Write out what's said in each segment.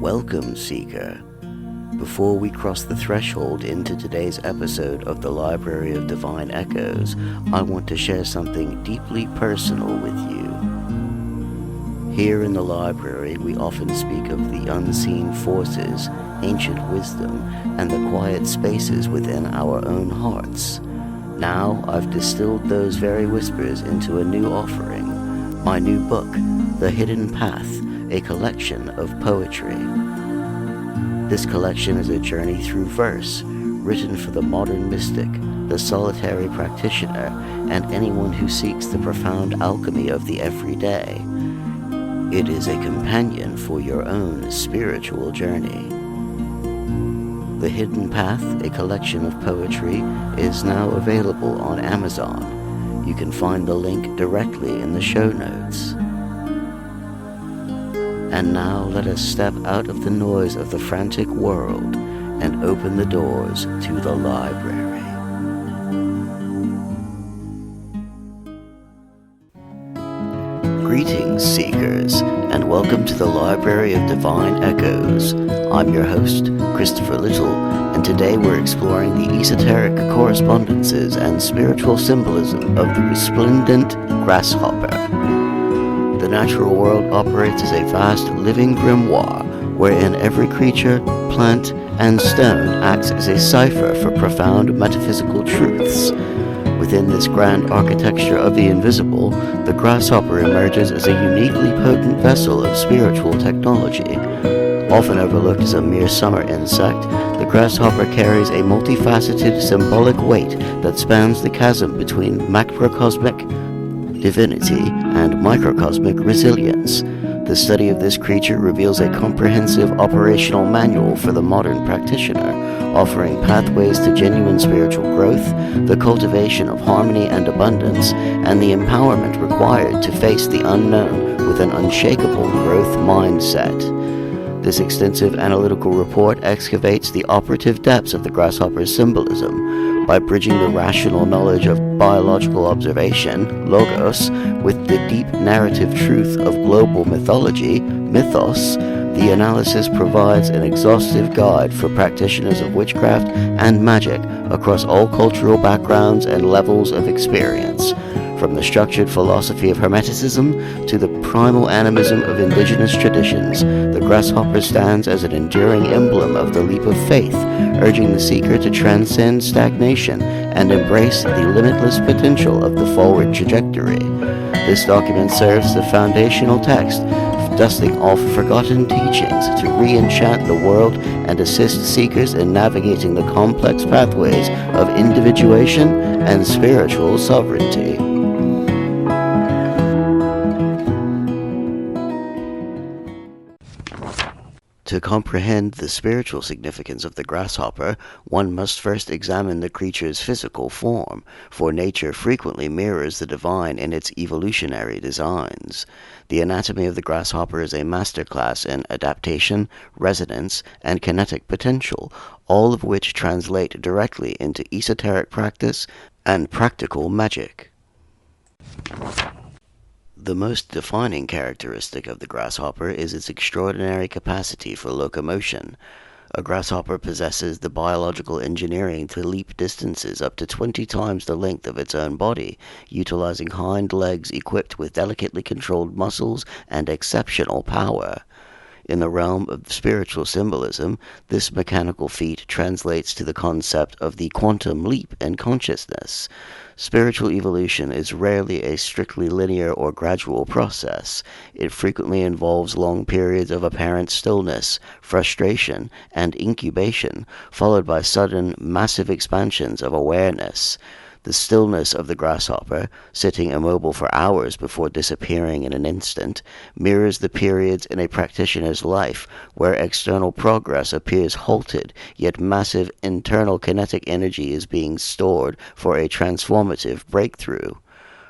Welcome, Seeker. Before we cross the threshold into today's episode of the Library of Divine Echoes, I want to share something deeply personal with you. Here in the library, we often speak of the unseen forces, ancient wisdom, and the quiet spaces within our own hearts. Now, I've distilled those very whispers into a new offering, my new book, The Hidden Path, a collection of poetry. This collection is a journey through verse, written for the modern mystic, the solitary practitioner, and anyone who seeks the profound alchemy of the everyday. It is a companion for your own spiritual journey. The Hidden Path, a collection of poetry, is now available on Amazon. You can find the link directly in the show notes. And now let us step out of the noise of the frantic world and open the doors to the library. Greetings, Seekers, and welcome to the Library of Divine Echoes. I'm your host, Christopher Little, and today we're exploring the esoteric correspondences and spiritual symbolism of the resplendent grasshopper. The natural world operates as a vast living grimoire, wherein every creature, plant, and stone acts as a cipher for profound metaphysical truths. Within this grand architecture of the invisible, the grasshopper emerges as a uniquely potent vessel of spiritual technology. Often overlooked as a mere summer insect, the grasshopper carries a multifaceted symbolic weight that spans the chasm between macrocosmic divinity and microcosmic resilience. The study of this creature reveals a comprehensive operational manual for the modern practitioner, offering pathways to genuine spiritual growth, the cultivation of harmony and abundance, and the empowerment required to face the unknown with an unshakable growth mindset. This extensive analytical report excavates the operative depths of the grasshopper's symbolism by bridging the rational knowledge of biological observation, logos, with the deep narrative truth of global mythology, mythos. The analysis provides an exhaustive guide for practitioners of witchcraft and magic across all cultural backgrounds and levels of experience. From the structured philosophy of Hermeticism to the primal animism of indigenous traditions, the grasshopper stands as an enduring emblem of the leap of faith, urging the seeker to transcend stagnation and embrace the limitless potential of the forward trajectory. This document serves as a foundational text, dusting off forgotten teachings to re-enchant the world and assist seekers in navigating the complex pathways of individuation and spiritual sovereignty. To comprehend the spiritual significance of the grasshopper, one must first examine the creature's physical form, for nature frequently mirrors the divine in its evolutionary designs. The anatomy of the grasshopper is a masterclass in adaptation, resonance, and kinetic potential, all of which translate directly into esoteric practice and practical magic. The most defining characteristic of the grasshopper is its extraordinary capacity for locomotion. A grasshopper possesses the biological engineering to leap distances up to 20 times the length of its own body, utilizing hind legs equipped with delicately controlled muscles and exceptional power. In the realm of spiritual symbolism, this mechanical feat translates to the concept of the quantum leap in consciousness. Spiritual evolution is rarely a strictly linear or gradual process. It frequently involves long periods of apparent stillness, frustration, and incubation, followed by sudden, massive expansions of awareness. The stillness of the grasshopper, sitting immobile for hours before disappearing in an instant, mirrors the periods in a practitioner's life where external progress appears halted, yet massive internal kinetic energy is being stored for a transformative breakthrough.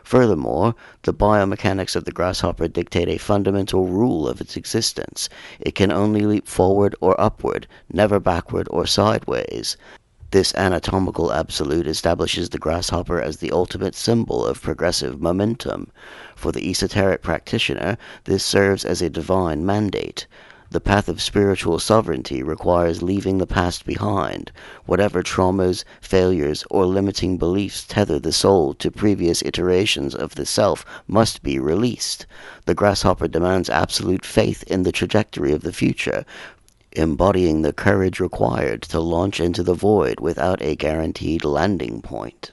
Furthermore, the biomechanics of the grasshopper dictate a fundamental rule of its existence. It can only leap forward or upward, never backward or sideways. This anatomical absolute establishes the grasshopper as the ultimate symbol of progressive momentum. For the esoteric practitioner, this serves as a divine mandate. The path of spiritual sovereignty requires leaving the past behind. Whatever traumas, failures, or limiting beliefs tether the soul to previous iterations of the self must be released. The grasshopper demands absolute faith in the trajectory of the future, embodying the courage required to launch into the void without a guaranteed landing point.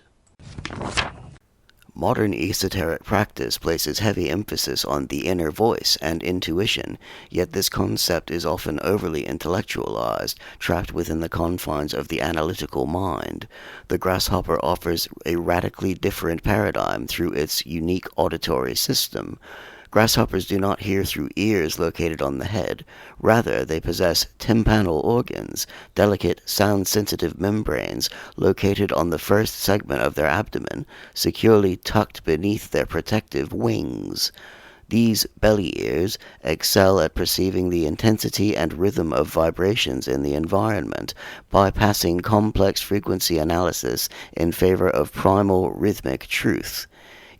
Modern esoteric practice places heavy emphasis on the inner voice and intuition, yet this concept is often overly intellectualized, trapped within the confines of the analytical mind. The grasshopper offers a radically different paradigm through its unique auditory system. Grasshoppers do not hear through ears located on the head. Rather, they possess tympanal organs, delicate, sound-sensitive membranes located on the first segment of their abdomen, securely tucked beneath their protective wings. These belly ears excel at perceiving the intensity and rhythm of vibrations in the environment, bypassing complex frequency analysis in favor of primal rhythmic truth.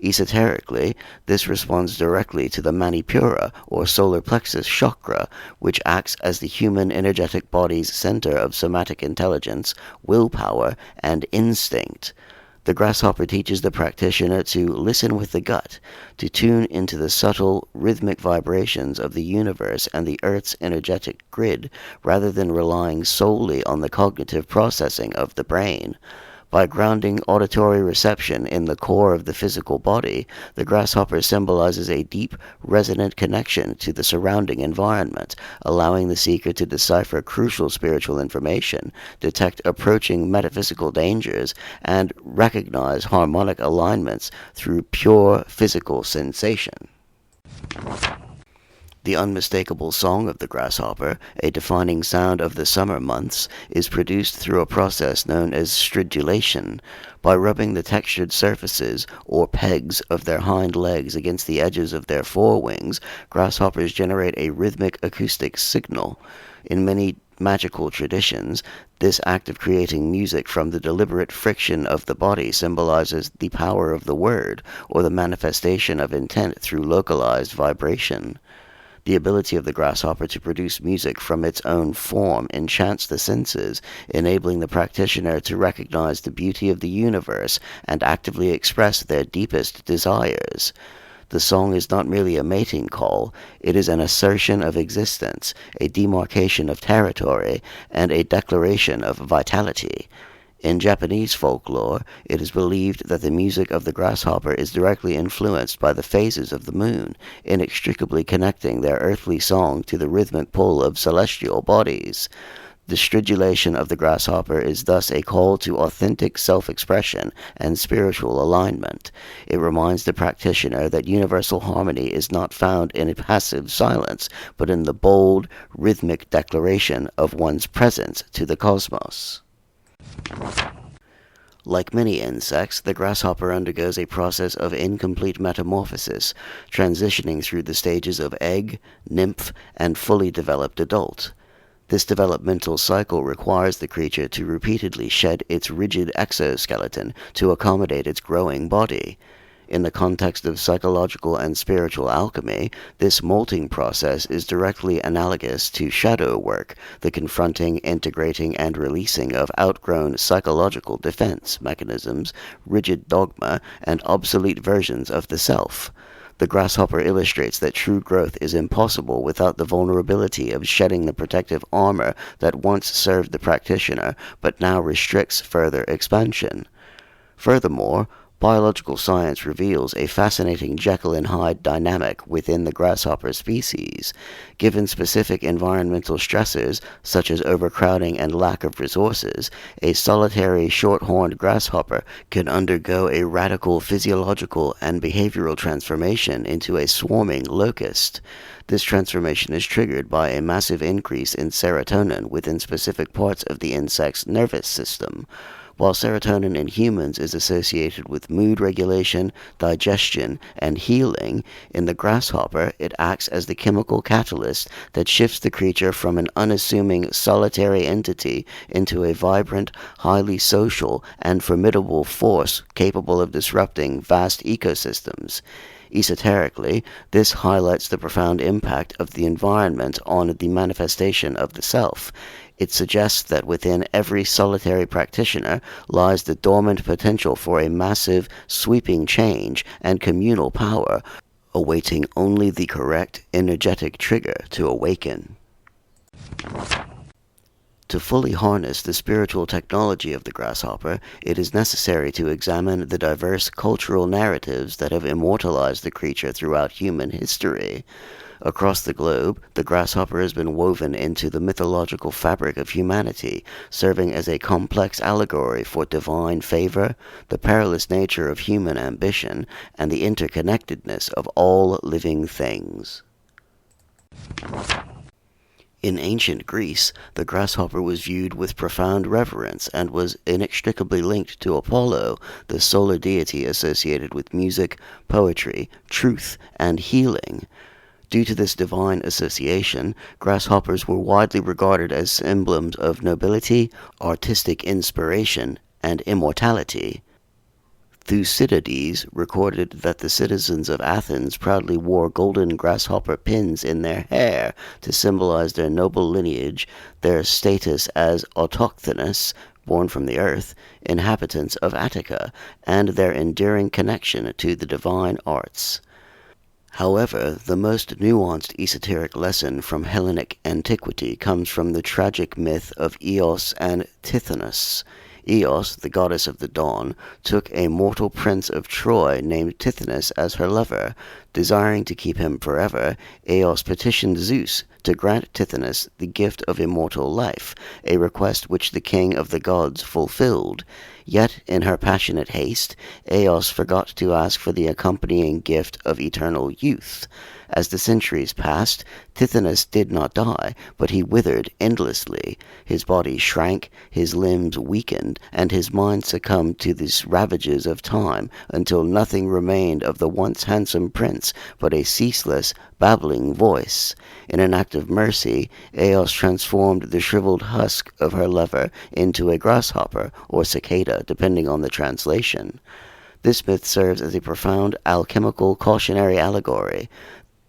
Esoterically, this responds directly to the Manipura, or solar plexus chakra, which acts as the human energetic body's center of somatic intelligence, willpower, and instinct. The grasshopper teaches the practitioner to listen with the gut, to tune into the subtle, rhythmic vibrations of the universe and the Earth's energetic grid, rather than relying solely on the cognitive processing of the brain. By grounding auditory reception in the core of the physical body, the grasshopper symbolizes a deep, resonant connection to the surrounding environment, allowing the seeker to decipher crucial spiritual information, detect approaching metaphysical dangers, and recognize harmonic alignments through pure physical sensation. The unmistakable song of the grasshopper, a defining sound of the summer months, is produced through a process known as stridulation. By rubbing the textured surfaces, or pegs, of their hind legs against the edges of their forewings, grasshoppers generate a rhythmic acoustic signal. In many magical traditions, this act of creating music from the deliberate friction of the body symbolizes the power of the word, or the manifestation of intent through localized vibration. The ability of the grasshopper to produce music from its own form enchants the senses, enabling the practitioner to recognize the beauty of the universe and actively express their deepest desires. The song is not merely a mating call, it is an assertion of existence, a demarcation of territory, and a declaration of vitality. In Japanese folklore, it is believed that the music of the grasshopper is directly influenced by the phases of the moon, inextricably connecting their earthly song to the rhythmic pull of celestial bodies. The stridulation of the grasshopper is thus a call to authentic self-expression and spiritual alignment. It reminds the practitioner that universal harmony is not found in a passive silence, but in the bold, rhythmic declaration of one's presence to the cosmos. Like many insects, the grasshopper undergoes a process of incomplete metamorphosis, transitioning through the stages of egg, nymph, and fully developed adult. This developmental cycle requires the creature to repeatedly shed its rigid exoskeleton to accommodate its growing body. In the context of psychological and spiritual alchemy, this molting process is directly analogous to shadow work, the confronting, integrating, and releasing of outgrown psychological defense mechanisms, rigid dogma, and obsolete versions of the self. The grasshopper illustrates that true growth is impossible without the vulnerability of shedding the protective armor that once served the practitioner, but now restricts further expansion. Furthermore, biological science reveals a fascinating Jekyll and Hyde dynamic within the grasshopper species. Given specific environmental stressors, such as overcrowding and lack of resources, a solitary short-horned grasshopper can undergo a radical physiological and behavioral transformation into a swarming locust. This transformation is triggered by a massive increase in serotonin within specific parts of the insect's nervous system. While serotonin in humans is associated with mood regulation, digestion, and healing, in the grasshopper it acts as the chemical catalyst that shifts the creature from an unassuming, solitary entity into a vibrant, highly social, and formidable force capable of disrupting vast ecosystems. Esoterically, this highlights the profound impact of the environment on the manifestation of the self. It suggests that within every solitary practitioner lies the dormant potential for a massive, sweeping change and communal power, awaiting only the correct energetic trigger to awaken. To fully harness the spiritual technology of the grasshopper, it is necessary to examine the diverse cultural narratives that have immortalized the creature throughout human history. Across the globe, the grasshopper has been woven into the mythological fabric of humanity, serving as a complex allegory for divine favor, the perilous nature of human ambition, and the interconnectedness of all living things. In ancient Greece, the grasshopper was viewed with profound reverence and was inextricably linked to Apollo, the solar deity associated with music, poetry, truth, and healing. Due to this divine association, grasshoppers were widely regarded as emblems of nobility, artistic inspiration, and immortality. Thucydides recorded that the citizens of Athens proudly wore golden grasshopper pins in their hair to symbolize their noble lineage, their status as autochthonous, born from the earth, inhabitants of Attica, and their enduring connection to the divine arts. However, the most nuanced esoteric lesson from Hellenic antiquity comes from the tragic myth of Eos and Tithonus. Eos, the goddess of the dawn, took a mortal prince of Troy named Tithonus as her lover. Desiring to keep him forever, Eos petitioned Zeus to grant Tithonus the gift of immortal life, a request which the king of the gods fulfilled. Yet, in her passionate haste, Eos forgot to ask for the accompanying gift of eternal youth. As the centuries passed, Tithonus did not die, but he withered endlessly. His body shrank, his limbs weakened, and his mind succumbed to the ravages of time, until nothing remained of the once handsome prince but a ceaseless, babbling voice. In an act of mercy, Eos transformed the shriveled husk of her lover into a grasshopper or cicada, depending on the translation. This myth serves as a profound alchemical cautionary allegory.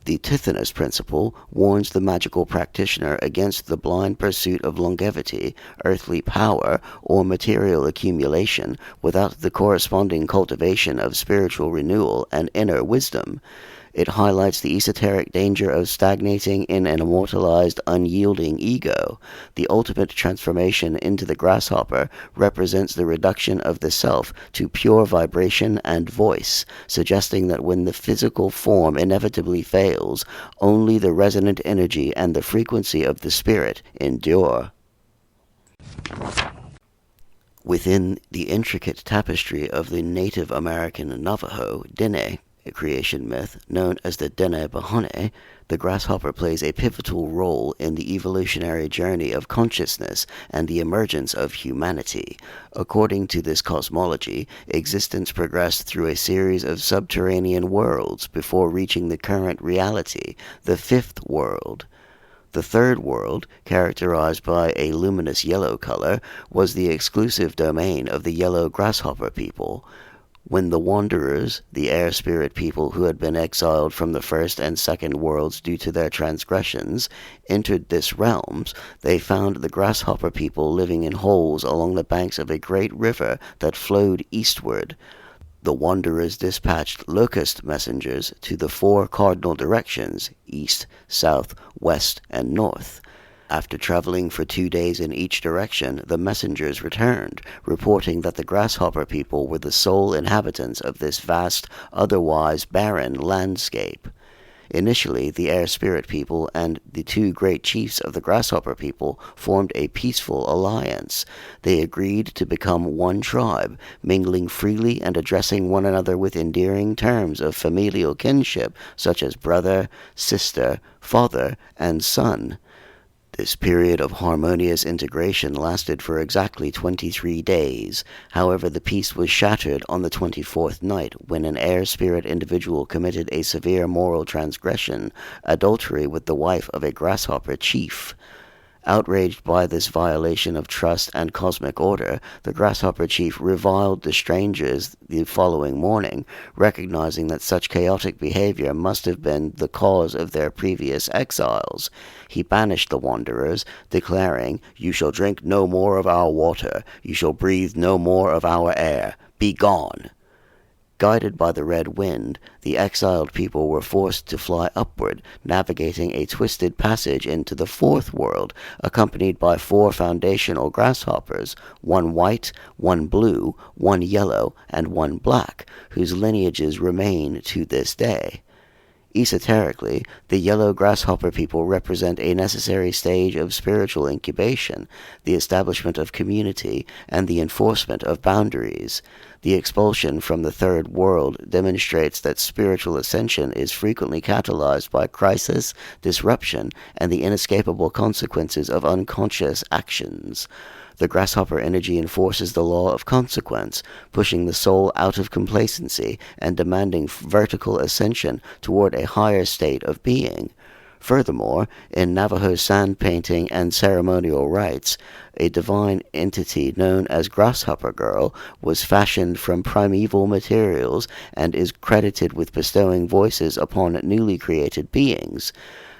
The Tithonus principle warns the magical practitioner against the blind pursuit of longevity, earthly power, or material accumulation without the corresponding cultivation of spiritual renewal and inner wisdom. It highlights the esoteric danger of stagnating in an immortalized, unyielding ego. The ultimate transformation into the grasshopper represents the reduction of the self to pure vibration and voice, suggesting that when the physical form inevitably fails, only the resonant energy and the frequency of the spirit endure. Within the intricate tapestry of the Native American Navajo Dene, a creation myth known as the Dene Bahane, the grasshopper plays a pivotal role in the evolutionary journey of consciousness and the emergence of humanity. According to this cosmology, existence progressed through a series of subterranean worlds before reaching the current reality, the fifth world. The third world, characterized by a luminous yellow color, was the exclusive domain of the yellow grasshopper people. When the wanderers, the air spirit people who had been exiled from the first and second worlds due to their transgressions, entered this realms, they found the grasshopper people living in holes along the banks of a great river that flowed eastward. The wanderers dispatched locust messengers to the 4 cardinal directions, east, south, west, and north. After traveling for 2 days in each direction, the messengers returned, reporting that the grasshopper people were the sole inhabitants of this vast, otherwise barren landscape. Initially, the air spirit people and the 2 great chiefs of the grasshopper people formed a peaceful alliance. They agreed to become one tribe, mingling freely and addressing one another with endearing terms of familial kinship, such as brother, sister, father, and son. This period of harmonious integration lasted for exactly 23 days. However, the peace was shattered on the 24th night when an air spirit individual committed a severe moral transgression, adultery with the wife of a grasshopper chief. Outraged by this violation of trust and cosmic order, the Grasshopper chief reviled the strangers the following morning, recognizing that such chaotic behavior must have been the cause of their previous exiles. He banished the wanderers, declaring, "You shall drink no more of our water, you shall breathe no more of our air. Be gone!" Guided by the red wind, the exiled people were forced to fly upward, navigating a twisted passage into the fourth world, accompanied by 4 foundational grasshoppers, 1 white, 1 blue, 1 yellow, and 1 black, whose lineages remain to this day. Esoterically, the yellow grasshopper people represent a necessary stage of spiritual incubation, the establishment of community, and the enforcement of boundaries. The expulsion from the third world demonstrates that spiritual ascension is frequently catalyzed by crisis, disruption, and the inescapable consequences of unconscious actions. The grasshopper energy enforces the law of consequence, pushing the soul out of complacency and demanding vertical ascension toward a higher state of being. Furthermore, in Navajo sand painting and ceremonial rites, a divine entity known as Grasshopper Girl was fashioned from primeval materials and is credited with bestowing voices upon newly created beings.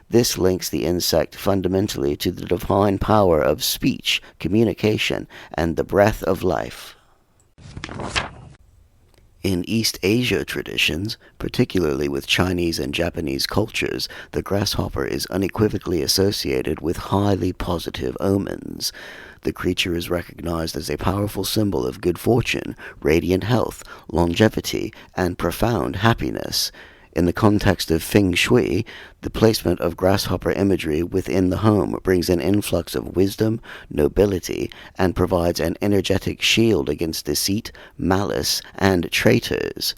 This links the insect fundamentally to the divine power of speech, communication, and the breath of life. In East Asia traditions, particularly with Chinese and Japanese cultures, the grasshopper is unequivocally associated with highly positive omens. The creature is recognized as a powerful symbol of good fortune, radiant health, longevity, and profound happiness. In the context of feng shui, the placement of grasshopper imagery within the home brings an influx of wisdom, nobility, and provides an energetic shield against deceit, malice, and traitors.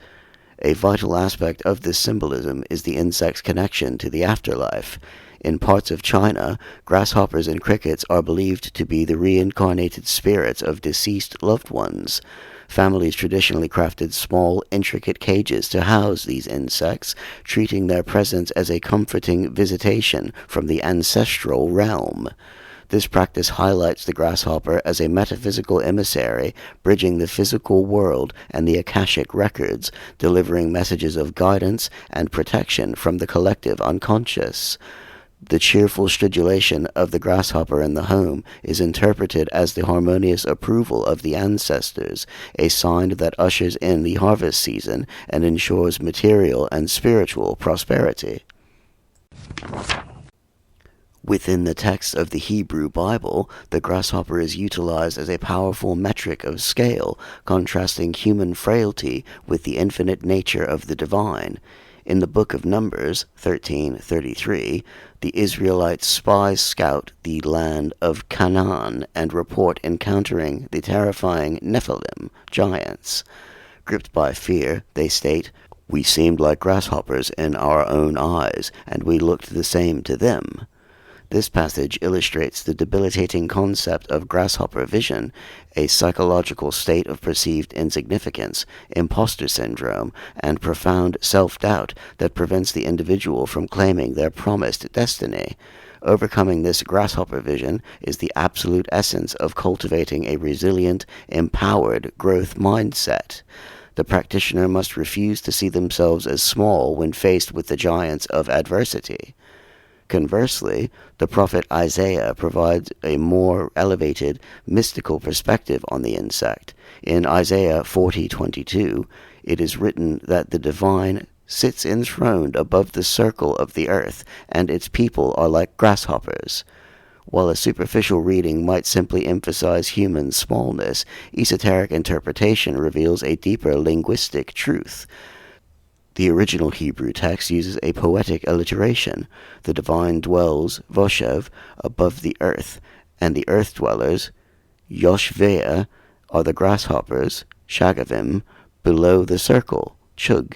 A vital aspect of this symbolism is the insect's connection to the afterlife. In parts of China, grasshoppers and crickets are believed to be the reincarnated spirits of deceased loved ones. Families traditionally crafted small, intricate cages to house these insects, treating their presence as a comforting visitation from the ancestral realm. This practice highlights the grasshopper as a metaphysical emissary, bridging the physical world and the Akashic records, delivering messages of guidance and protection from the collective unconscious. The cheerful stridulation of the grasshopper in the home is interpreted as the harmonious approval of the ancestors, a sign that ushers in the harvest season and ensures material and spiritual prosperity. Within the text of the Hebrew Bible, the grasshopper is utilized as a powerful metric of scale, contrasting human frailty with the infinite nature of the divine. In the book of Numbers 13:33, the Israelites spies scout the land of Canaan and report encountering the terrifying Nephilim, giants. Gripped by fear, they state, "We seemed like grasshoppers in our own eyes, and we looked the same to them." This passage illustrates the debilitating concept of grasshopper vision, a psychological state of perceived insignificance, imposter syndrome, and profound self-doubt that prevents the individual from claiming their promised destiny. Overcoming this grasshopper vision is the absolute essence of cultivating a resilient, empowered growth mindset. The practitioner must refuse to see themselves as small when faced with the giants of adversity. Conversely, the prophet Isaiah provides a more elevated, mystical perspective on the insect. In Isaiah 40:22, it is written that the divine sits enthroned above the circle of the earth, and its people are like grasshoppers. While a superficial reading might simply emphasize human smallness, esoteric interpretation reveals a deeper linguistic truth. The original Hebrew text uses a poetic alliteration. The divine dwells, Voshev, above the earth, and the earth dwellers, Yoshvea, are the grasshoppers, Shagavim, below the circle, Chug.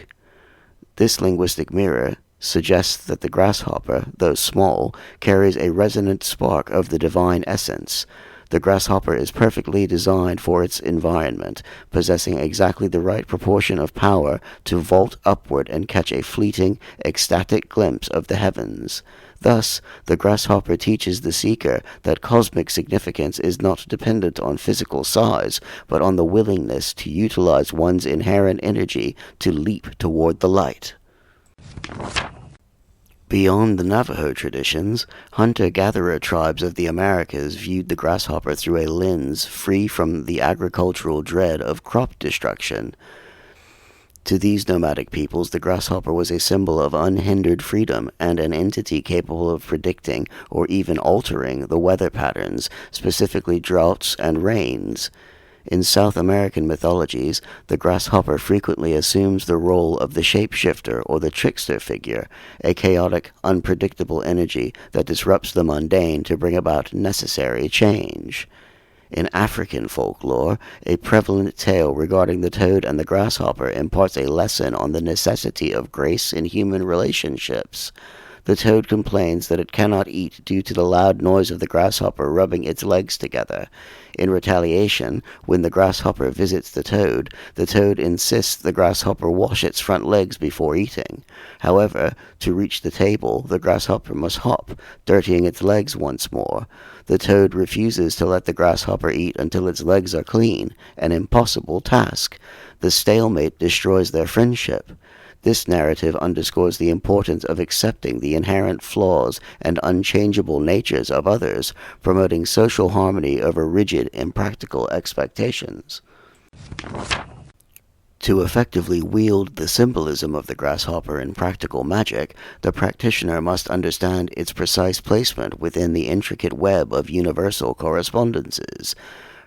This linguistic mirror suggests that the grasshopper, though small, carries a resonant spark of the divine essence. The grasshopper is perfectly designed for its environment, possessing exactly the right proportion of power to vault upward and catch a fleeting, ecstatic glimpse of the heavens. Thus, the grasshopper teaches the seeker that cosmic significance is not dependent on physical size, but on the willingness to utilize one's inherent energy to leap toward the light. Beyond the Navajo traditions, hunter-gatherer tribes of the Americas viewed the grasshopper through a lens free from the agricultural dread of crop destruction. To these nomadic peoples, the grasshopper was a symbol of unhindered freedom and an entity capable of predicting or even altering the weather patterns, specifically droughts and rains. In South American mythologies, the grasshopper frequently assumes the role of the shapeshifter or the trickster figure, a chaotic, unpredictable energy that disrupts the mundane to bring about necessary change. In African folklore, a prevalent tale regarding the toad and the grasshopper imparts a lesson on the necessity of grace in human relationships. The toad complains that it cannot eat due to the loud noise of the grasshopper rubbing its legs together. In retaliation, when the grasshopper visits the toad insists the grasshopper wash its front legs before eating. However, to reach the table, the grasshopper must hop, dirtying its legs once more. The toad refuses to let the grasshopper eat until its legs are clean, an impossible task. The stalemate destroys their friendship. This narrative underscores the importance of accepting the inherent flaws and unchangeable natures of others, promoting social harmony over rigid, impractical expectations. To effectively wield the symbolism of the grasshopper in practical magic, the practitioner must understand its precise placement within the intricate web of universal correspondences.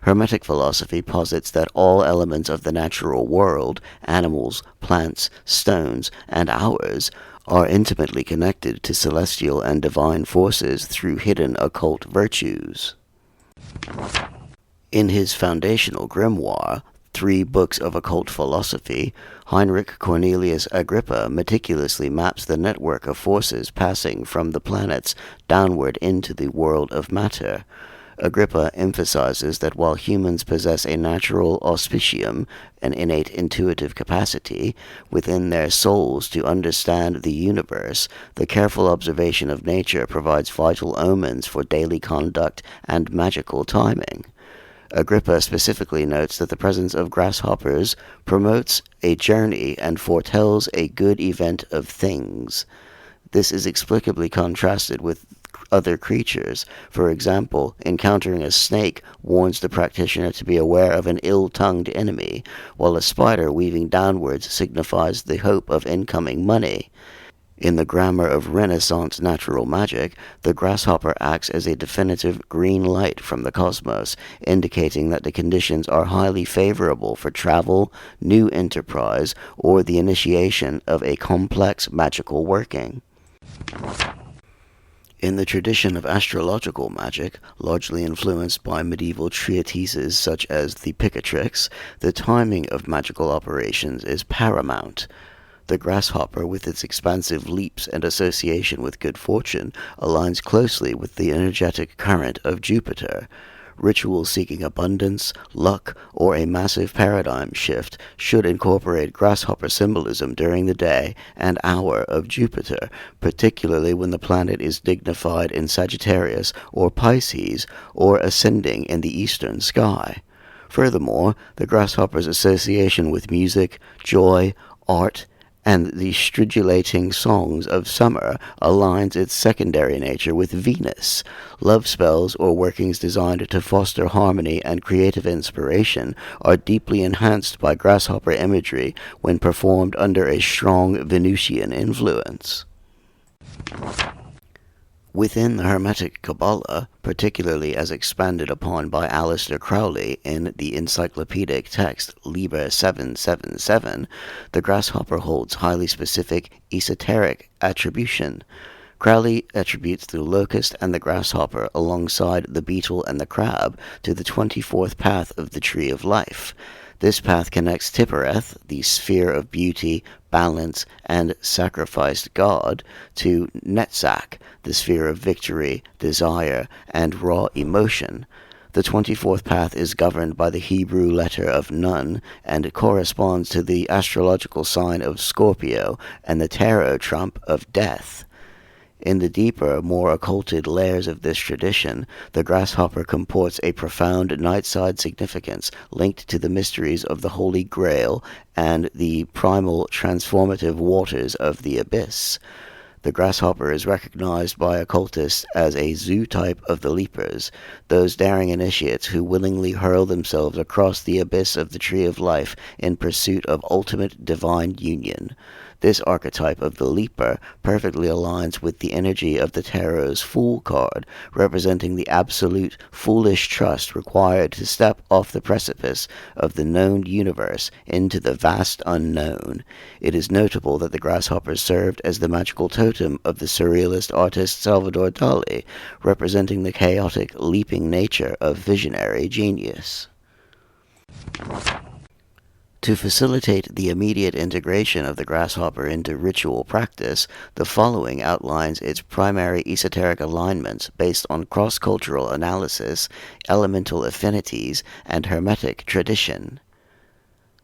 Hermetic philosophy posits that all elements of the natural world, animals, plants, stones, and ours, are intimately connected to celestial and divine forces through hidden occult virtues. In his foundational grimoire, 3 Books of Occult Philosophy, Heinrich Cornelius Agrippa meticulously maps the network of forces passing from the planets downward into the world of matter. Agrippa emphasizes that while humans possess a natural auspicium, an innate intuitive capacity, within their souls to understand the universe, the careful observation of nature provides vital omens for daily conduct and magical timing. Agrippa specifically notes that the presence of grasshoppers promotes a journey and foretells a good event of things. This is explicably contrasted with other creatures. For example, encountering a snake warns the practitioner to be aware of an ill-tongued enemy, while a spider weaving downwards signifies the hope of incoming money. In the grammar of Renaissance natural magic, the grasshopper acts as a definitive green light from the cosmos, indicating that the conditions are highly favorable for travel, new enterprise, or the initiation of a complex magical working. In the tradition of astrological magic, largely influenced by medieval treatises such as the Picatrix, the timing of magical operations is paramount. The grasshopper, with its expansive leaps and association with good fortune, aligns closely with the energetic current of Jupiter. Rituals seeking abundance, luck, or a massive paradigm shift should incorporate grasshopper symbolism during the day and hour of Jupiter, particularly when the planet is dignified in Sagittarius or Pisces, or ascending in the eastern sky. Furthermore, the grasshopper's association with music, joy, art, and the stridulating songs of summer aligns its secondary nature with Venus. Love spells or workings designed to foster harmony and creative inspiration are deeply enhanced by grasshopper imagery when performed under a strong Venusian influence. Within the Hermetic Kabbalah, particularly as expanded upon by Aleister Crowley in the encyclopedic text Liber 777, the grasshopper holds highly specific esoteric attribution. Crowley attributes the locust and the grasshopper alongside the beetle and the crab to the 24th path of the Tree of Life. This path connects Tiphereth, the sphere of beauty, balance, and sacrificed God, to Netzach, the sphere of victory, desire, and raw emotion. The 24th path is governed by the Hebrew letter of Nun and corresponds to the astrological sign of Scorpio and the tarot trump of Death. In the deeper, more occulted layers of this tradition, the grasshopper comports a profound nightside significance linked to the mysteries of the Holy Grail and the primal transformative waters of the abyss. The grasshopper is recognized by occultists as a zoo type of the leapers, those daring initiates who willingly hurl themselves across the abyss of the Tree of Life in pursuit of ultimate divine union. This archetype of the leaper perfectly aligns with the energy of the tarot's Fool card, representing the absolute, foolish trust required to step off the precipice of the known universe into the vast unknown. It is notable that the grasshopper served as the magical totem of the surrealist artist Salvador Dali, representing the chaotic, leaping nature of visionary genius. To facilitate the immediate integration of the grasshopper into ritual practice, the following outlines its primary esoteric alignments based on cross-cultural analysis, elemental affinities, and hermetic tradition.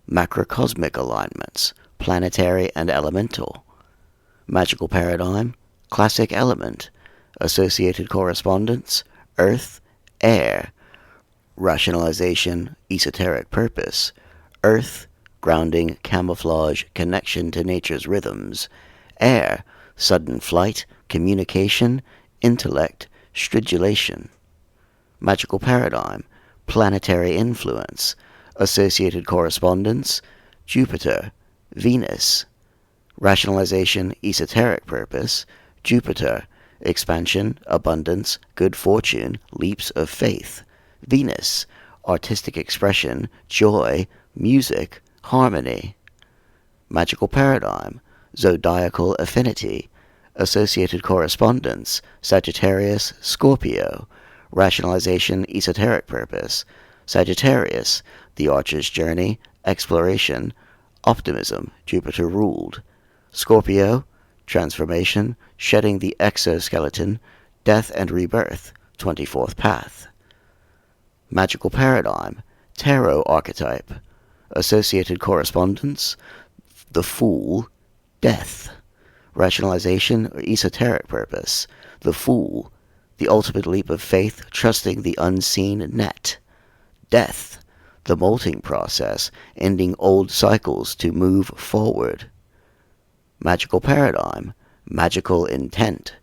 Macrocosmic alignments, planetary and elemental. Magical paradigm, classic element. Associated correspondence, earth, air. Rationalization, esoteric purpose. Earth, grounding, camouflage, connection to nature's rhythms. Air, sudden flight, communication, intellect, stridulation. Magical paradigm, planetary influence. Associated correspondence, Jupiter, Venus. Rationalization, esoteric purpose, Jupiter, expansion, abundance, good fortune, leaps of faith. Venus, artistic expression, joy, music, harmony. Magical paradigm, zodiacal affinity. Associated correspondence, Sagittarius, Scorpio. Rationalization, esoteric purpose, Sagittarius, the archer's journey, exploration, optimism, Jupiter ruled. Scorpio, transformation, shedding the exoskeleton, death and rebirth, 24th path. Magical paradigm, tarot archetype. Associated correspondence, the Fool, death. Rationalization or esoteric purpose, the Fool, the ultimate leap of faith, trusting the unseen net. Death, the molting process, ending old cycles to move forward. Magical paradigm, magical intent.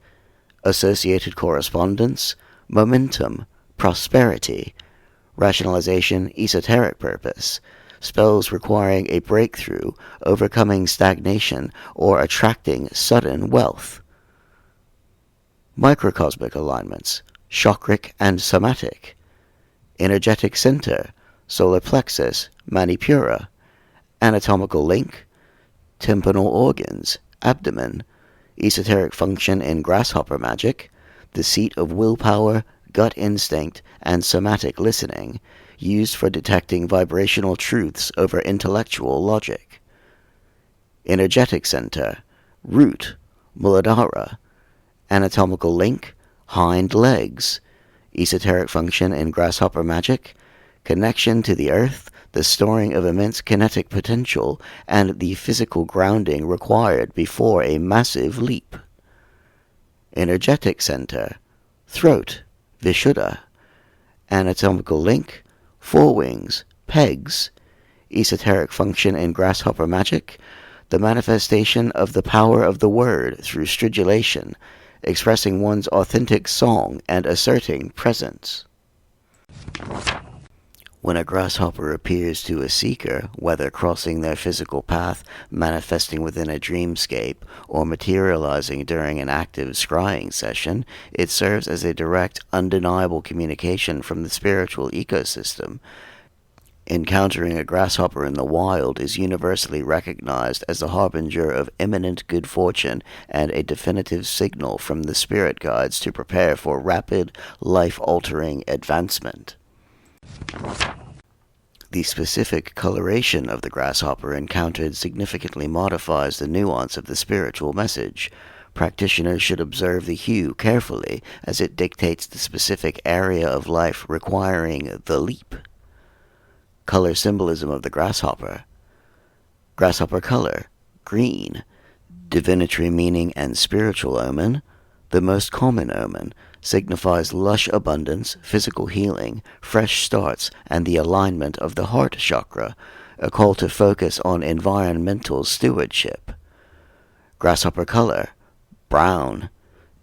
Associated correspondence, momentum, prosperity. Rationalization, esoteric purpose, spells requiring a breakthrough, overcoming stagnation, or attracting sudden wealth. Microcosmic alignments, chakric and somatic. Energetic center, solar plexus, manipura. Anatomical link, tympanal organs, abdomen. Esoteric function in grasshopper magic, the seat of willpower, gut instinct, and somatic listening, used for detecting vibrational truths over intellectual logic. Energetic center, root, muladhara. Anatomical link, hind legs. Esoteric function in grasshopper magic, connection to the earth, the storing of immense kinetic potential, and the physical grounding required before a massive leap. Energetic center, throat, vishuddha. Anatomical link, forewings, pegs. Esoteric function in grasshopper magic, the manifestation of the power of the word through stridulation, expressing one's authentic song and asserting presence. When a grasshopper appears to a seeker, whether crossing their physical path, manifesting within a dreamscape, or materializing during an active scrying session, it serves as a direct, undeniable communication from the spiritual ecosystem. Encountering a grasshopper in the wild is universally recognized as a harbinger of imminent good fortune and a definitive signal from the spirit guides to prepare for rapid, life-altering advancement. The specific coloration of the grasshopper encountered significantly modifies the nuance of the spiritual message. Practitioners should observe the hue carefully, as it dictates the specific area of life requiring the leap. Color symbolism of the grasshopper. Grasshopper color, green. Divinatory meaning and spiritual omen, The most common omen signifies lush abundance, physical healing, fresh starts, and the alignment of the heart chakra, a call to focus on environmental stewardship. Grasshopper color, brown,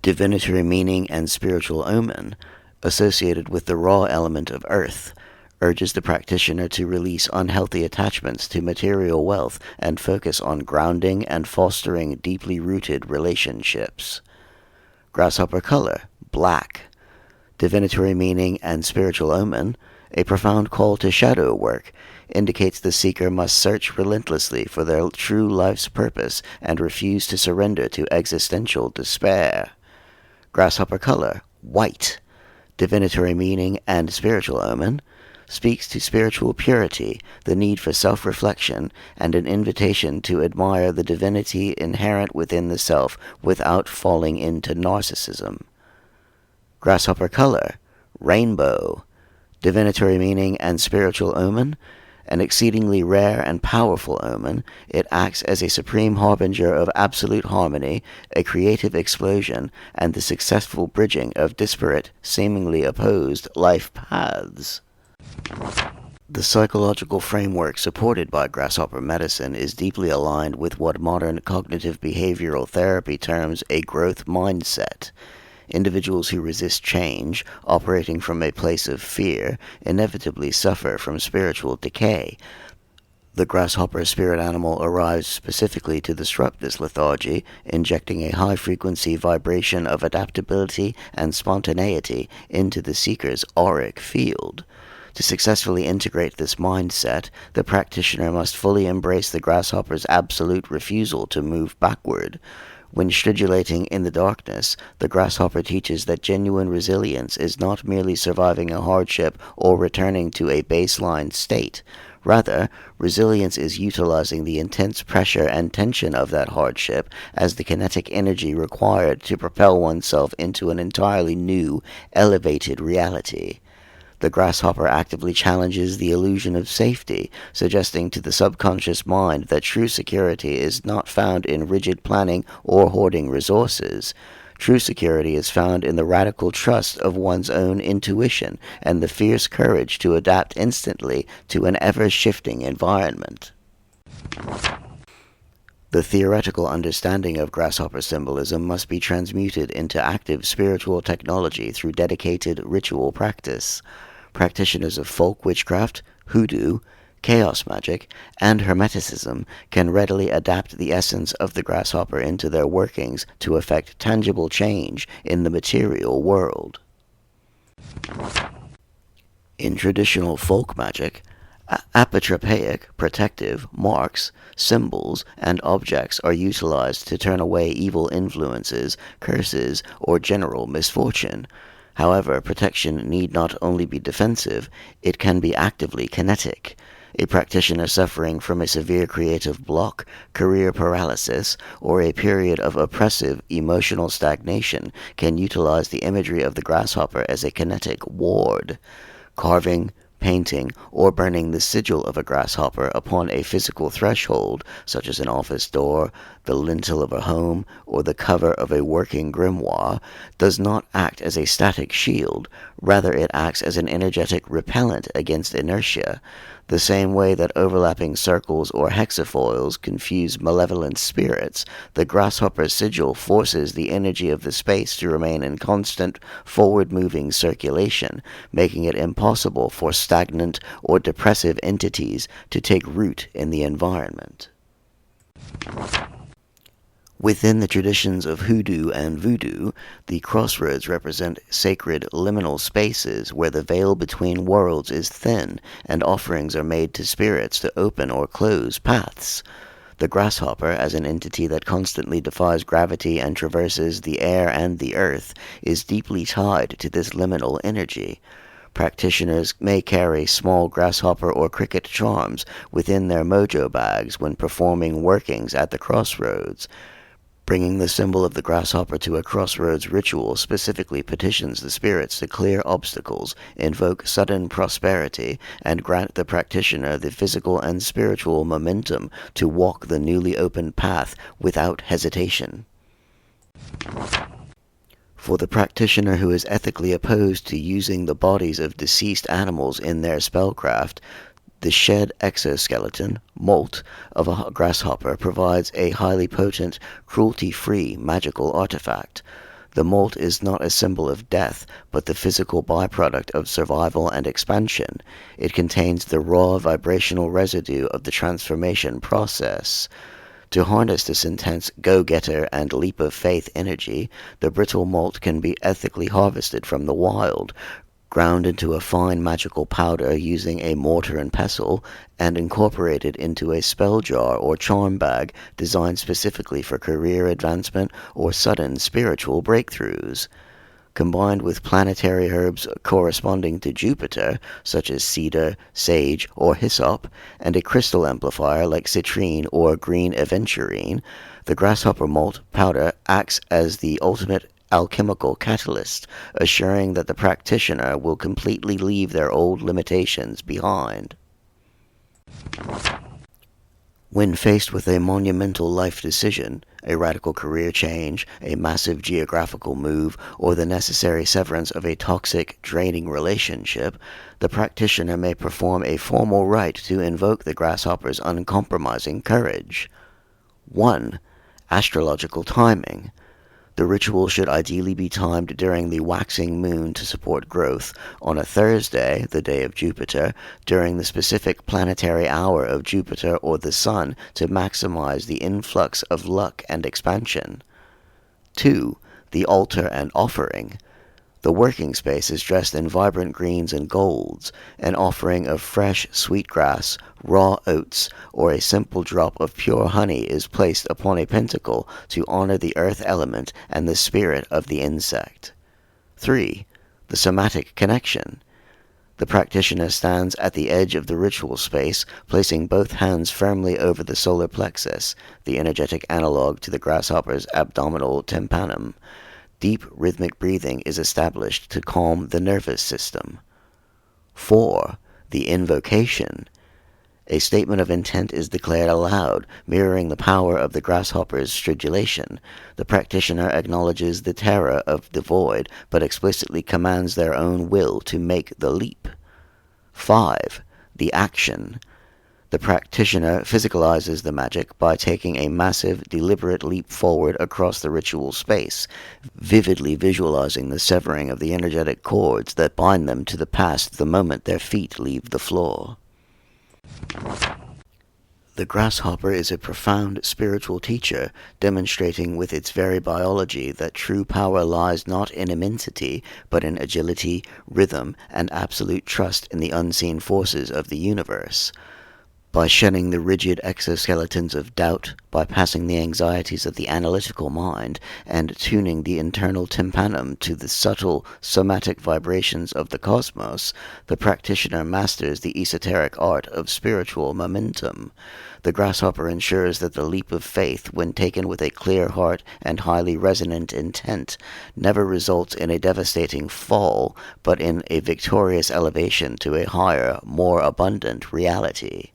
divinatory meaning and spiritual omen, associated with the raw element of earth, urges the practitioner to release unhealthy attachments to material wealth and focus on grounding and fostering deeply rooted relationships. Grasshopper color, black, divinatory meaning and spiritual omen, a profound call to shadow work, indicates the seeker must search relentlessly for their true life's purpose and refuse to surrender to existential despair. Grasshopper color, white, divinatory meaning and spiritual omen, speaks to spiritual purity, the need for self-reflection, and an invitation to admire the divinity inherent within the self without falling into narcissism. Grasshopper color, rainbow, divinatory meaning and spiritual omen, an exceedingly rare and powerful omen. It acts as a supreme harbinger of absolute harmony, a creative explosion, and the successful bridging of disparate, seemingly opposed life paths. The psychological framework supported by grasshopper medicine is deeply aligned with what modern cognitive behavioral therapy terms a growth mindset. Individuals who resist change, operating from a place of fear, inevitably suffer from spiritual decay. The grasshopper spirit animal arrives specifically to disrupt this lethargy, injecting a high-frequency vibration of adaptability and spontaneity into the seeker's auric field. To successfully integrate this mindset, the practitioner must fully embrace the grasshopper's absolute refusal to move backward. When stridulating in the darkness, the grasshopper teaches that genuine resilience is not merely surviving a hardship or returning to a baseline state. Rather, resilience is utilizing the intense pressure and tension of that hardship as the kinetic energy required to propel oneself into an entirely new, elevated reality. The grasshopper actively challenges the illusion of safety, suggesting to the subconscious mind that true security is not found in rigid planning or hoarding resources. True security is found in the radical trust of one's own intuition and the fierce courage to adapt instantly to an ever-shifting environment. The theoretical understanding of grasshopper symbolism must be transmuted into active spiritual technology through dedicated ritual practice. Practitioners of folk witchcraft, hoodoo, chaos magic, and hermeticism can readily adapt the essence of the grasshopper into their workings to effect tangible change in the material world. In traditional folk magic, apotropaic, protective, marks, symbols, and objects are utilized to turn away evil influences, curses, or general misfortune. However, protection need not only be defensive, it can be actively kinetic. A practitioner suffering from a severe creative block, career paralysis, or a period of oppressive emotional stagnation can utilize the imagery of the grasshopper as a kinetic ward. Carving, painting, or burning the sigil of a grasshopper upon a physical threshold, such as an office door, the lintel of a home, or the cover of a working grimoire, does not act as a static shield. Rather, it acts as an energetic repellent against inertia. The same way that overlapping circles or hexafoils confuse malevolent spirits, the grasshopper sigil forces the energy of the space to remain in constant, forward-moving circulation, making it impossible for stagnant or depressive entities to take root in the environment. Within the traditions of hoodoo and voodoo, the crossroads represent sacred liminal spaces where the veil between worlds is thin and offerings are made to spirits to open or close paths. The grasshopper, as an entity that constantly defies gravity and traverses the air and the earth, is deeply tied to this liminal energy. Practitioners may carry small grasshopper or cricket charms within their mojo bags when performing workings at the crossroads. Bringing the symbol of the grasshopper to a crossroads ritual specifically petitions the spirits to clear obstacles, invoke sudden prosperity, and grant the practitioner the physical and spiritual momentum to walk the newly opened path without hesitation. For the practitioner who is ethically opposed to using the bodies of deceased animals in their spellcraft, the shed exoskeleton, molt, of a grasshopper provides a highly potent, cruelty-free magical artifact. The molt is not a symbol of death, but the physical byproduct of survival and expansion. It contains the raw vibrational residue of the transformation process. To harness this intense go-getter and leap-of-faith energy, the brittle molt can be ethically harvested from the wild, ground into a fine magical powder using a mortar and pestle, and incorporated into a spell jar or charm bag designed specifically for career advancement or sudden spiritual breakthroughs. Combined with planetary herbs corresponding to Jupiter, such as cedar, sage, or hyssop, and a crystal amplifier like citrine or green aventurine, the grasshopper molt powder acts as the ultimate alchemical catalyst, assuring that the practitioner will completely leave their old limitations behind. When faced with a monumental life decision, a radical career change, a massive geographical move, or the necessary severance of a toxic, draining relationship, the practitioner may perform a formal rite to invoke the grasshopper's uncompromising courage. 1. Astrological timing. The ritual should ideally be timed during the waxing moon to support growth, on a Thursday, the day of Jupiter, during the specific planetary hour of Jupiter or the Sun to maximize the influx of luck and expansion. 2. The altar and offering. The working space is dressed in vibrant greens and golds. An offering of fresh sweetgrass, raw oats, or a simple drop of pure honey is placed upon a pentacle to honor the earth element and the spirit of the insect. 3. The somatic connection. The practitioner stands at the edge of the ritual space, placing both hands firmly over the solar plexus, the energetic analog to the grasshopper's abdominal tympanum. Deep rhythmic breathing is established to calm the nervous system. 4. The invocation. A statement of intent is declared aloud, mirroring the power of the grasshopper's stridulation. The practitioner acknowledges the terror of the void, but explicitly commands their own will to make the leap. 5. The action. The practitioner physicalizes the magic by taking a massive, deliberate leap forward across the ritual space, vividly visualizing the severing of the energetic cords that bind them to the past the moment their feet leave the floor. The grasshopper is a profound spiritual teacher, demonstrating with its very biology that true power lies not in immensity, but in agility, rhythm, and absolute trust in the unseen forces of the universe. By shedding the rigid exoskeletons of doubt, bypassing the anxieties of the analytical mind, and tuning the internal tympanum to the subtle somatic vibrations of the cosmos, the practitioner masters the esoteric art of spiritual momentum. The grasshopper ensures that the leap of faith, when taken with a clear heart and highly resonant intent, never results in a devastating fall, but in a victorious elevation to a higher, more abundant reality.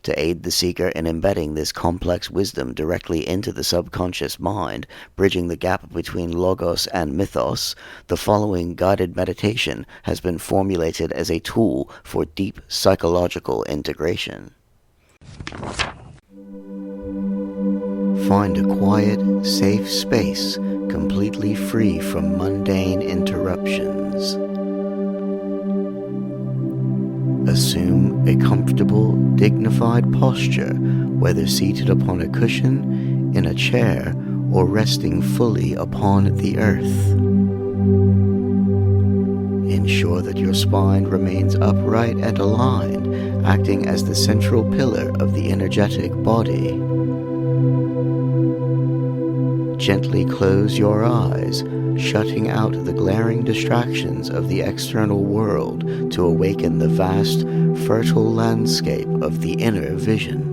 To aid the seeker in embedding this complex wisdom directly into the subconscious mind, bridging the gap between logos and mythos, the following guided meditation has been formulated as a tool for deep psychological integration. Find a quiet, safe space, completely free from mundane interruptions. Assume a comfortable, dignified posture, whether seated upon a cushion, in a chair, or resting fully upon the earth. Ensure that your spine remains upright and aligned, acting as the central pillar of the energetic body. Gently close your eyes, shutting out the glaring distractions of the external world to awaken the vast, fertile landscape of the inner vision.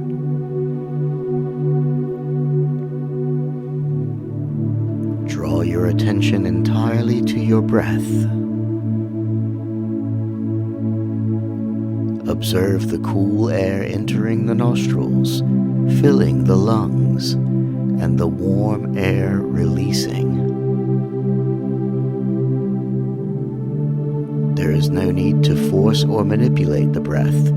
Draw your attention entirely to your breath. Observe the cool air entering the nostrils, filling the lungs, and the warm air releasing. There is no need to force or manipulate the breath.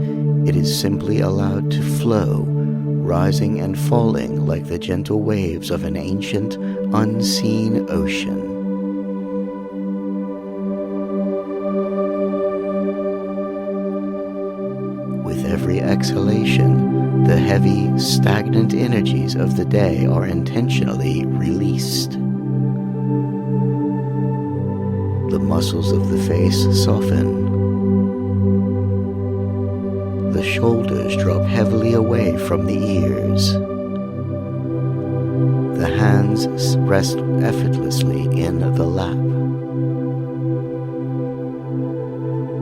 It is simply allowed to flow, rising and falling like the gentle waves of an ancient, unseen ocean. With every exhalation, the heavy, stagnant energies of the day are intentionally released. The muscles of the face soften. The shoulders drop heavily away from the ears. The hands rest effortlessly in the lap.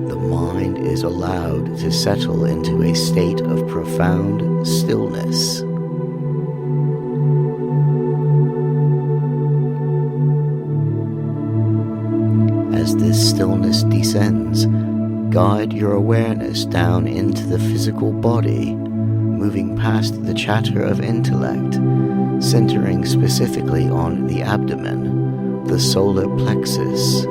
The mind is allowed to settle into a state of profound stillness. As this stillness descends, guide your awareness down into the physical body, moving past the chatter of intellect, centering specifically on the abdomen, the solar plexus.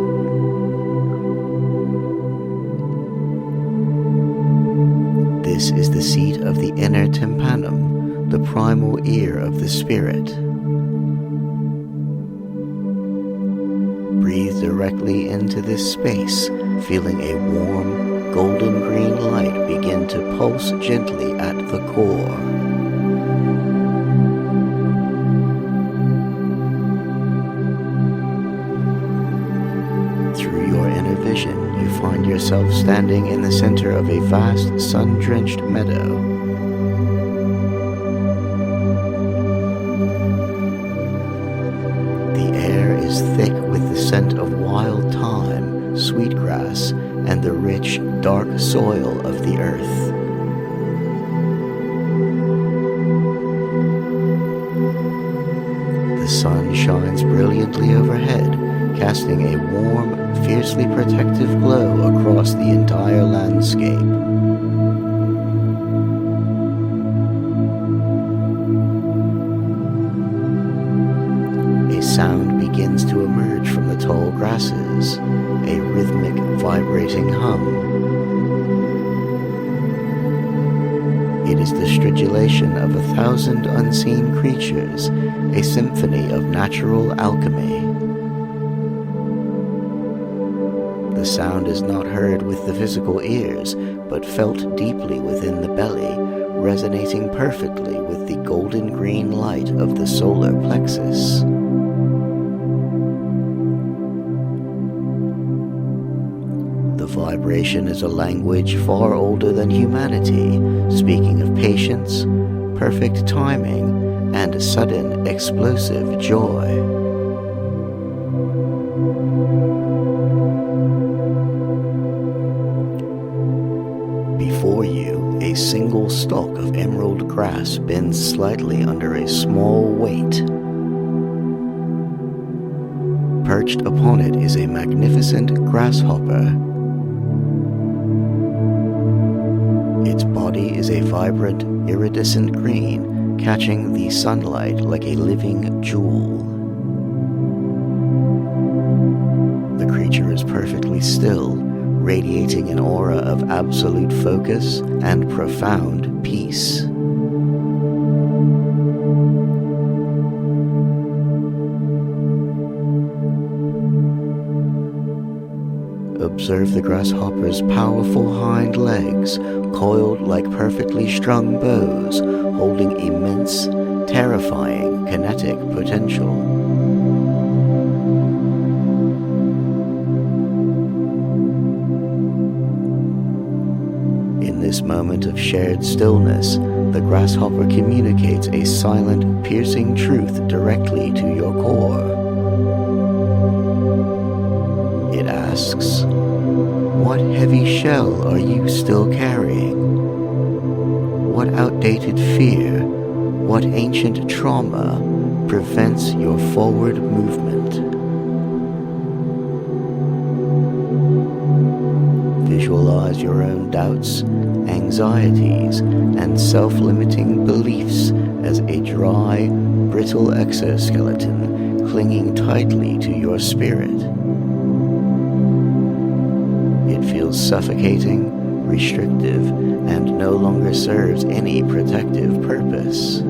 This is the seat of the inner tympanum, the primal ear of the spirit. Breathe directly into this space, feeling a warm, golden green light begin to pulse gently at the core. Through your inner vision, you find yourself standing in the center of a vast, sun-drenched meadow. The air is thick with the scent of wild thyme, sweetgrass, and the rich, dark soil of the earth. The sun shines brilliantly overhead, casting a warm, fiercely protective glow across the entire landscape. A sound begins to emerge from the tall grasses, a rhythmic, vibrating hum. It is the stridulation of 1,000 unseen creatures, a symphony of natural alchemy. The sound is not heard with the physical ears, but felt deeply within the belly, resonating perfectly with the golden green light of the solar plexus. The vibration is a language far older than humanity, speaking of patience, perfect timing, and sudden, explosive joy. Before you, a single stalk of emerald grass bends slightly under a small weight. Perched upon it is a magnificent grasshopper. Its body is a vibrant, iridescent green, catching the sunlight like a living jewel. The creature is perfectly still, radiating an aura of absolute focus and profound peace. Observe the grasshopper's powerful hind legs, coiled like perfectly strung bows, holding immense, terrifying kinetic potential. In this moment of shared stillness, the grasshopper communicates a silent, piercing truth directly to your core. It asks, "What heavy shell are you still carrying? What outdated fear, what ancient trauma prevents your forward movement?" Visualize your own doubts, anxieties, and self-limiting beliefs as a dry, brittle exoskeleton clinging tightly to your spirit. It feels suffocating, restrictive, and no longer serves any protective purpose.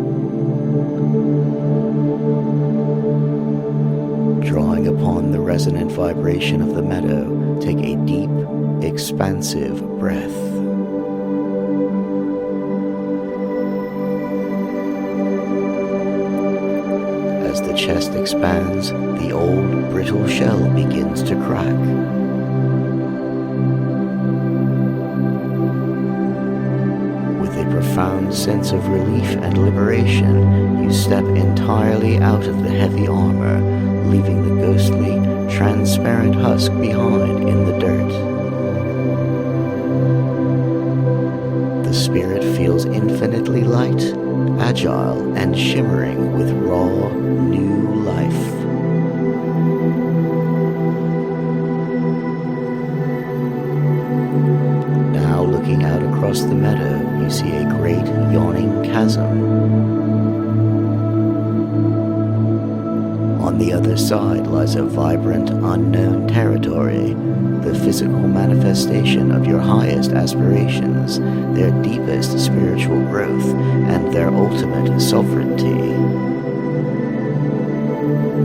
Drawing upon the resonant vibration of the meadow, take a deep, expansive breath. As the chest expands, the old, brittle shell begins to crack. With a profound sense of relief and liberation, you step entirely out of the heavy armor, leaving the ghostly, transparent husk behind in the dirt. The spirit feels infinitely light, agile, and shimmering with raw, new life. Now looking out across the meadow, you see a great yawning chasm. On the other side lies a vibrant, unknown territory, the physical manifestation of your highest aspirations, their deepest spiritual growth, and their ultimate sovereignty.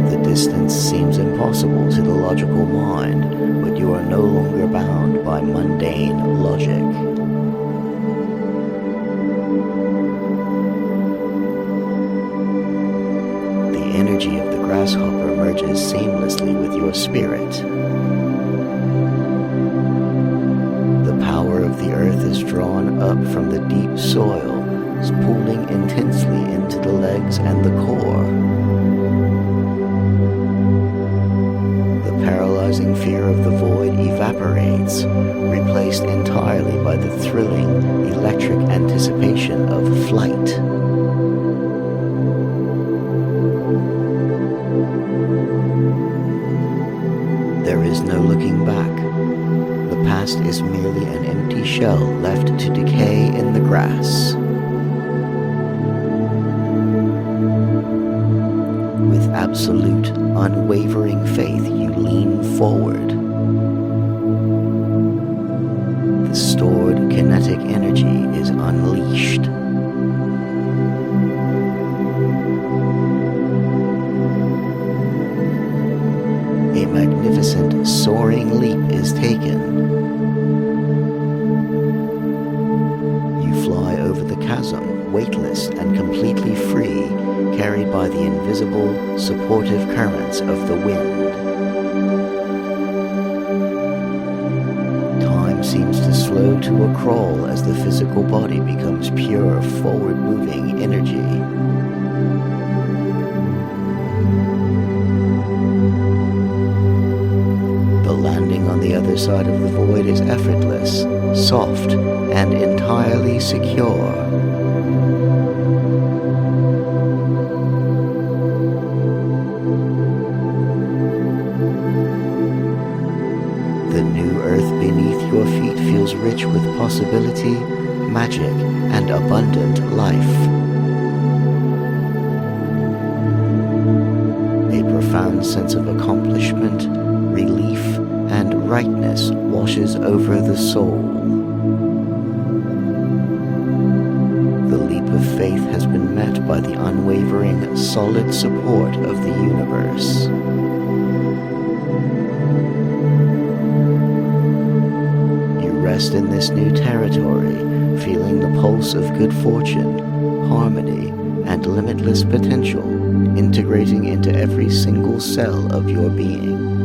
The distance seems impossible to the logical mind, but you are no longer bound by mundane logic. The energy of the grasshopper merges seamlessly with your spirit. The power of the earth is drawn up from the deep soil, pulling intensely into the legs and the core. The paralyzing fear of the void evaporates, replaced entirely by the thrilling, electric anticipation of flight. There is no looking back. The past is merely an empty shell left to decay in the grass. With absolute, unwavering faith, you lean forward. The stored kinetic energy is unleashed. A magnificent, soaring leap is taken. You fly over the chasm, weightless and completely free, carried by the invisible, supportive currents of the wind. Time seems to slow to a crawl as the physical body becomes pure, forward-moving energy. On the other side of the void is effortless, soft, and entirely secure. The new earth beneath your feet feels rich with possibility, magic, and abundant life. A profound sense of accomplishment, relief, and rightness washes over the soul. The leap of faith has been met by the unwavering, solid support of the universe. You rest in this new territory, feeling the pulse of good fortune, harmony, and limitless potential integrating into every single cell of your being.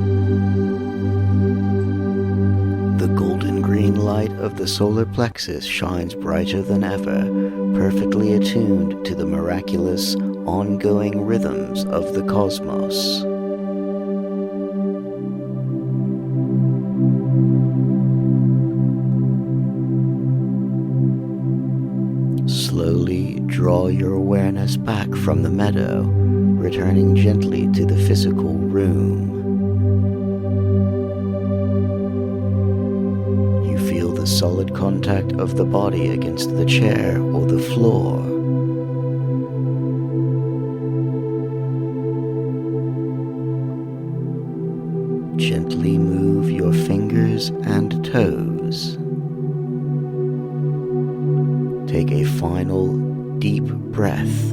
The golden green light of the solar plexus shines brighter than ever, perfectly attuned to the miraculous, ongoing rhythms of the cosmos. Slowly draw your awareness back from the meadow, returning gently to the physical room. The solid contact of the body against the chair or the floor. Gently move your fingers and toes. take a final deep breath,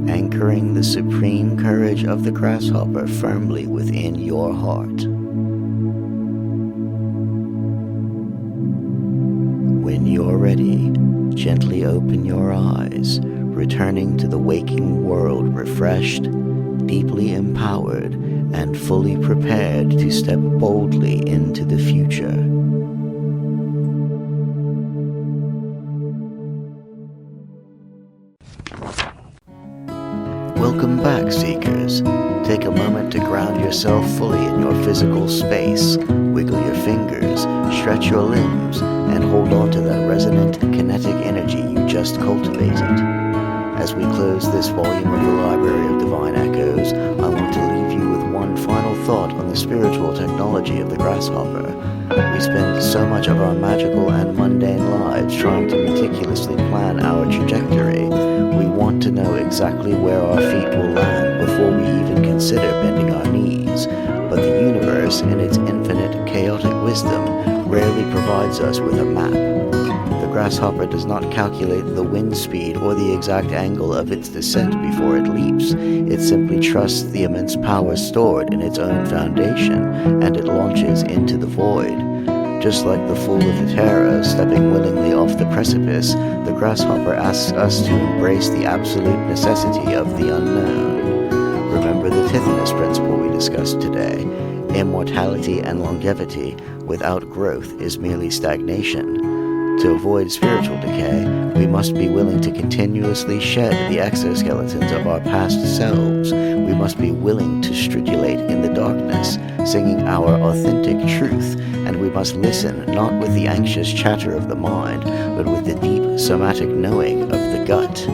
anchoring the supreme courage of the grasshopper firmly within your heart. When you're ready, gently open your eyes, returning to the waking world refreshed, deeply empowered, and fully prepared to step boldly into the future. Welcome back, Seekers. Take a moment to ground yourself fully in your physical space, wiggle your fingers, stretch your limbs, and hold on to that resonant, kinetic energy you just cultivated. As we close this volume of the Library of Divine Echoes, I want to leave you with one final thought on the spiritual technology of the grasshopper. We spend so much of our magical and mundane lives trying to meticulously plan our trajectory. We want to know exactly where our feet will land before we even consider bending our knees. But the universe, in its infinite, chaotic wisdom, rarely provides us with a map. The grasshopper does not calculate the wind speed or the exact angle of its descent before it leaps. It simply trusts the immense power stored in its own foundation, and it launches into the void. Just like the fool of the Terror stepping willingly off the precipice, the grasshopper asks us to embrace the absolute necessity of the unknown. Remember the Tithonus principle we discussed today. Immortality and longevity without growth is merely stagnation. To avoid spiritual decay, we must be willing to continuously shed the exoskeletons of our past selves. We must be willing to stridulate in the darkness, singing our authentic truth, and we must listen not with the anxious chatter of the mind, but with the deep somatic knowing of the gut.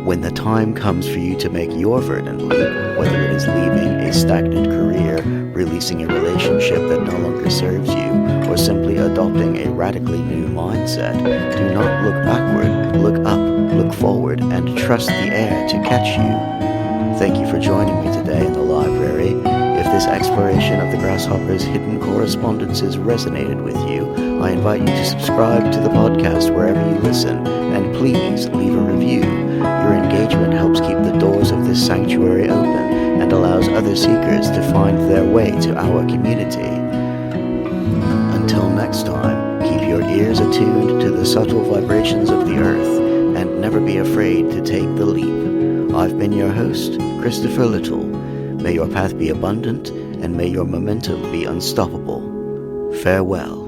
When the time comes for you to make your verdant leap, whether it is leaving a stagnant career, releasing a relationship that no longer serves you, or simply adopting a radically new mindset, do not look backward, look up, look forward, and trust the air to catch you. Thank you for joining me today in the library. If this exploration of the grasshopper's hidden correspondences resonated with you, I invite you to subscribe to the podcast wherever you listen, and please leave a review. Your engagement helps keep the doors of this sanctuary open and allows other seekers to find their way to our community. Until next time, keep your ears attuned to the subtle vibrations of the earth and never be afraid to take the leap. I've been your host, Christopher Little. May your path be abundant and may your momentum be unstoppable. Farewell.